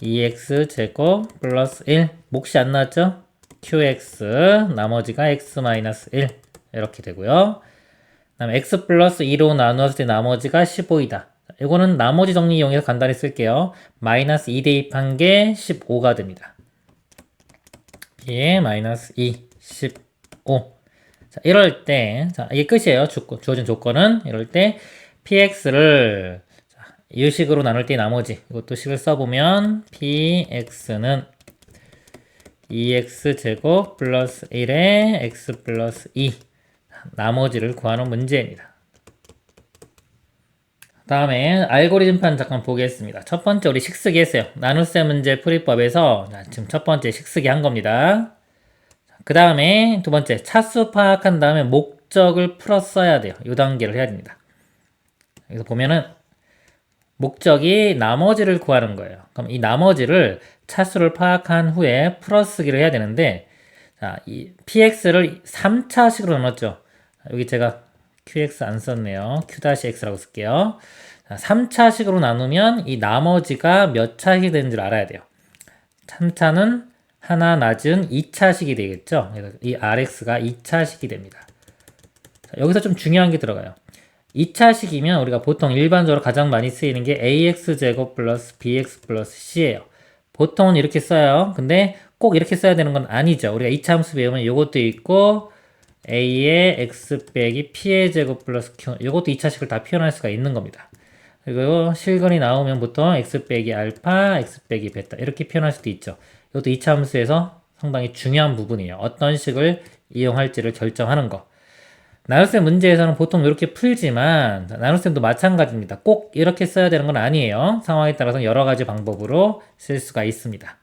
2x제곱 플러스 1, 몫이 안 나왔죠? qx 나머지가 x-1 이렇게 되고요. 그 다음에 x 플러스 2로 나누었을 때 나머지가 15이다. 이거는 나머지 정리 이용해서 간단히 쓸게요. 마이너스 2 대입한 게 15가 됩니다. 예, 마이너스 2, 15. 자, 이럴 때, 자, 이게 끝이에요. 주어진 조건은. 이럴 때, px를, 자, 이 식으로 나눌 때 나머지, 이것도 식을 써보면, px는 2x제곱 플러스 1에 x 플러스 2. 나머지를 구하는 문제입니다. 다음에 알고리즘판 잠깐 보겠습니다. 첫 번째 우리 식쓰기 했어요. 나눗셈 문제 풀이법에서 지금 첫 번째 식쓰기 한 겁니다. 그 다음에 두 번째 차수 파악한 다음에 목적을 풀어 써야 돼요. 이 단계를 해야 됩니다. 여기서 보면은 목적이 나머지를 구하는 거예요. 그럼 이 나머지를 차수를 파악한 후에 풀어 쓰기를 해야 되는데, 자, 이 px를 3차식으로 나눴죠. 여기 제가 qx 안 썼네요. q-x라고 쓸게요. 자, 3차식으로 나누면 이 나머지가 몇 차식이 되는지를 알아야 돼요. 3차는 하나 낮은 2차식이 되겠죠. 그래서 이 rx가 2차식이 됩니다. 자, 여기서 좀 중요한 게 들어가요. 2차식이면 우리가 보통 일반적으로 가장 많이 쓰이는 게 ax제곱 플러스 bx 플러스 c예요. 보통은 이렇게 써요. 근데 꼭 이렇게 써야 되는 건 아니죠. 우리가 2차 함수 배우면 이것도 있고 a의 x 빼기 p의 제곱 플러스 q, 이것도 2차식을 다 표현할 수가 있는 겁니다. 그리고 실근이 나오면 보통 x 빼기 알파, x 빼기 베타 이렇게 표현할 수도 있죠. 이것도 2차 함수에서 상당히 중요한 부분이에요. 어떤 식을 이용할지를 결정하는 거. 나눗셈 문제에서는 보통 이렇게 풀지만 나눗셈도 마찬가지입니다. 꼭 이렇게 써야 되는 건 아니에요. 상황에 따라서 여러 가지 방법으로 쓸 수가 있습니다.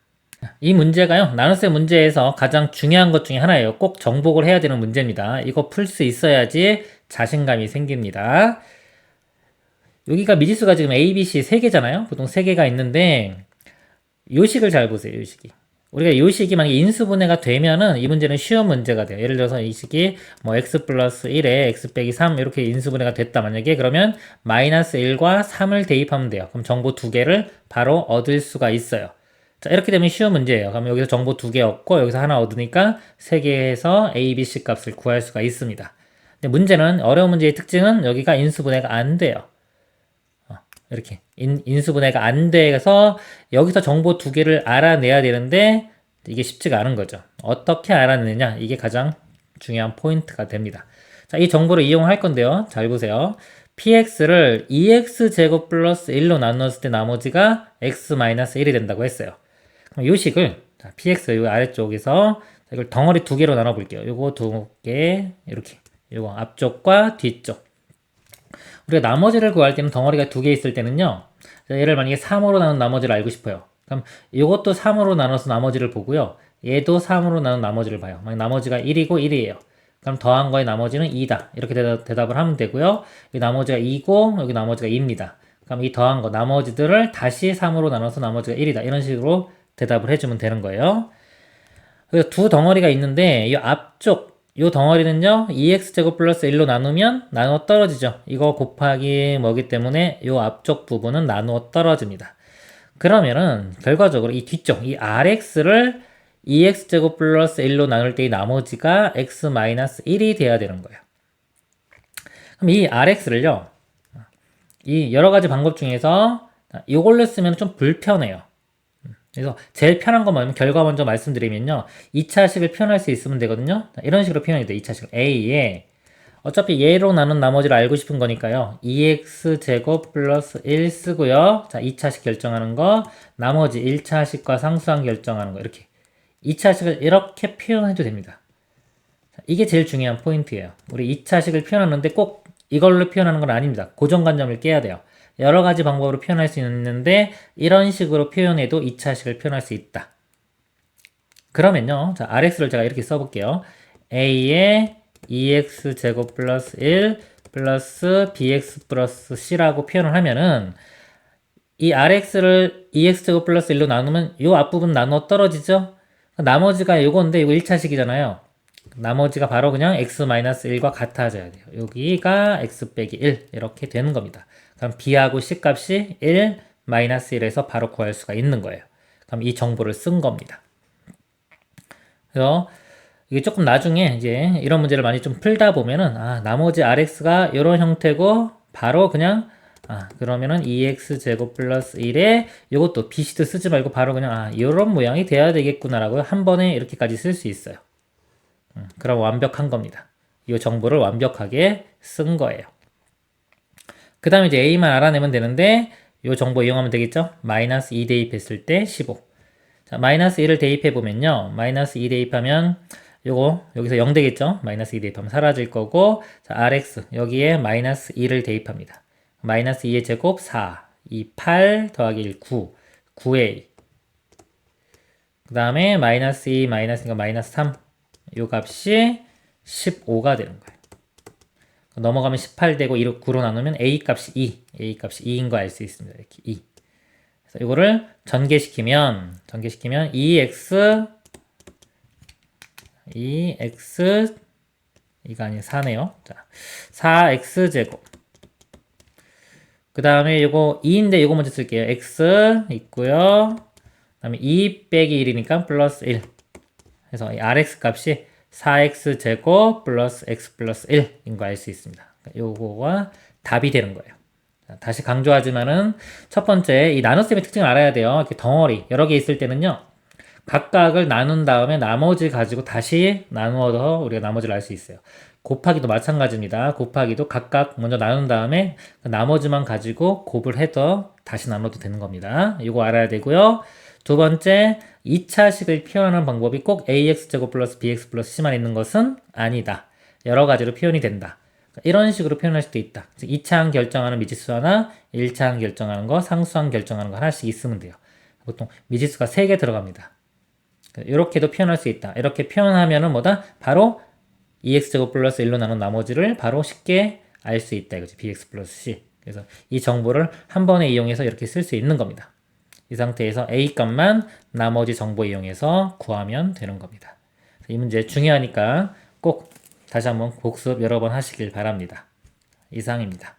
이 문제가요, 나눗셈 문제에서 가장 중요한 것 중에 하나예요. 꼭 정복을 해야 되는 문제입니다. 이거 풀 수 있어야지 자신감이 생깁니다. 여기가 미지수가 지금 A, B, C 3개잖아요. 보통 3개가 있는데 요 식을 잘 보세요. 요 식이. 우리가 요 식이 만약에 인수분해가 되면은 이 문제는 쉬운 문제가 돼요. 예를 들어서 이 식이 뭐 x 플러스 1에 x 빼기 3 이렇게 인수분해가 됐다 만약에, 그러면 마이너스 1과 3을 대입하면 돼요. 그럼 정보 2개를 바로 얻을 수가 있어요. 자, 이렇게 되면 쉬운 문제예요. 그럼 여기서 정보 2개 얻고 여기서 하나 얻으니까 3개에서 a, b, c 값을 구할 수가 있습니다. 근데 문제는, 어려운 문제의 특징은 여기가 인수분해가 안 돼요. 이렇게 인수분해가 안 돼서 여기서 정보 두 개를 알아내야 되는데 이게 쉽지가 않은 거죠. 어떻게 알아내느냐 이게 가장 중요한 포인트가 됩니다. 자, 이 정보를 이용할 건데요. 잘 보세요. px를 2x제곱 플러스 1로 나눴을 때 나머지가 x-1이 된다고 했어요. 그럼 이 식을 자, px 요 아래쪽에서 이걸 덩어리 두 개로 나눠 볼게요. 요거 두 개 이렇게 요거 앞쪽과 뒤쪽. 우리가 나머지를 구할 때는 덩어리가 두 개 있을 때는요. 자, 얘를 만약에 3으로 나눈 나머지를 알고 싶어요. 그럼 이것도 3으로 나눠서 나머지를 보고요. 얘도 3으로 나눈 나머지를 봐요. 만약 나머지가 1이고 1이에요. 그럼 더한 거의 나머지는 2다. 이렇게 대답을 하면 되고요. 여기 나머지가 2고 여기 나머지가 2입니다. 그럼 이 더한 거 나머지들을 다시 3으로 나눠서 나머지가 1이다. 이런 식으로 대답을 해주면 되는 거예요. 그래서 두 덩어리가 있는데 이 앞쪽 이 덩어리는요 2x제곱 플러스 1로 나누면 나누어 떨어지죠. 이거 곱하기 뭐기 때문에 이 앞쪽 부분은 나누어 떨어집니다. 그러면은 결과적으로 이 뒤쪽 이 rx를 2x제곱 플러스 1로 나눌 때 이 나머지가 x-1이 돼야 되는 거예요. 그럼 이 rx를요 이 여러 가지 방법 중에서 이걸로 쓰면 좀 불편해요. 그래서 제일 편한 거 뭐냐면 결과 먼저 말씀드리면요 2차식을 표현할 수 있으면 되거든요. 이런 식으로 표현이 돼요. 2차식을 a에 어차피 얘로 나눈 나머지를 알고 싶은 거니까요 2x제곱 플러스 1 쓰고요. 자 2차식 결정하는 거 나머지 1차식과 상수항 결정하는 거 이렇게 2차식을 이렇게 표현해도 됩니다. 자, 이게 제일 중요한 포인트예요. 우리 2차식을 표현하는데 꼭 이걸로 표현하는 건 아닙니다. 고정관념을 깨야 돼요. 여러 가지 방법으로 표현할 수 있는데 이런 식으로 표현해도 2차식을 표현할 수 있다. 그러면요. 자, rx를 제가 이렇게 써볼게요. a에 2x제곱 플러스 1 플러스 bx 플러스 c라고 표현을 하면은 이 rx를 2x제곱 플러스 1로 나누면 이 앞부분 나눠 떨어지죠? 나머지가 요건데 이거 1차식이잖아요. 나머지가 바로 그냥 x-1과 같아져야 돼요. 여기가 x 빼기 1 이렇게 되는 겁니다. 그럼 b하고 c 값이 1, 마이너스 1에서 바로 구할 수가 있는 거예요. 그럼 이 정보를 쓴 겁니다. 그래서 이게 조금 나중에 이제 이런 문제를 많이 좀 풀다 보면은 나머지 rx가 이런 형태고 바로 그냥 그러면은 2x 제곱 플러스 1에 이것도 bc도 쓰지 말고 바로 그냥 이런 모양이 돼야 되겠구나라고 한 번에 이렇게까지 쓸 수 있어요. 그럼 완벽한 겁니다. 이 정보를 완벽하게 쓴 거예요. 그 다음에 이제 a만 알아내면 되는데 이 정보 이용하면 되겠죠? 마이너스 2 대입했을 때 15. 자, 마이너스 1을 대입해보면요. 마이너스 2 대입하면 요거 여기서 0 되겠죠? 마이너스 2 대입하면 사라질 거고 자, rx 여기에 마이너스 2를 대입합니다. 마이너스 2의 제곱 4, 2, 8 더하기 1, 9, 9a 그 다음에 마이너스 2, 마이너스니까 마이너스 3 요 값이 15가 되는 거예요. 넘어가면 18 되고 9로 나누면 a 값이 2, a 값이 2인 거 알 수 있습니다. 이렇게 2. 그래서 이거를 전개시키면 2x 이거 아니에요. 4네요. 자, 4x 제곱. 그 다음에 요거 2인데 요거 먼저 쓸게요. x 있고요. 그 다음에 2 빼기 1이니까 플러스 1. 그래서 이 rx 값이 4x 제곱 플러스 x 플러스 1인 거 알 수 있습니다. 요거가 답이 되는 거예요. 자, 다시 강조하지만은 첫 번째 이 나눗셈의 특징을 알아야 돼요. 이렇게 덩어리 여러 개 있을 때는요. 각각을 나눈 다음에 나머지 가지고 다시 나누어서 우리가 나머지를 알 수 있어요. 곱하기도 마찬가지입니다. 곱하기도 각각 먼저 나눈 다음에 그 나머지만 가지고 곱을 해서 다시 나눠도 되는 겁니다. 이거 알아야 되고요. 두 번째, 2차식을 표현하는 방법이 꼭 ax제곱 플러스 bx 플러스 c만 있는 것은 아니다. 여러 가지로 표현이 된다. 이런 식으로 표현할 수도 있다. 2차항 결정하는 미지수 하나, 1차항 결정하는 거, 상수항 결정하는 거 하나씩 있으면 돼요. 보통 미지수가 3개 들어갑니다. 이렇게도 표현할 수 있다. 이렇게 표현하면은 뭐다? 바로 2x제곱 플러스 1로 나눈 나머지를 바로 쉽게 알 수 있다. 이거지. bx 플러스 c. 그래서 이 정보를 한 번에 이용해서 이렇게 쓸 수 있는 겁니다. 이 상태에서 a 값만 나머지 정보 이용해서 구하면 되는 겁니다. 이 문제 중요하니까 꼭 다시 한번 복습 여러 번 하시길 바랍니다. 이상입니다.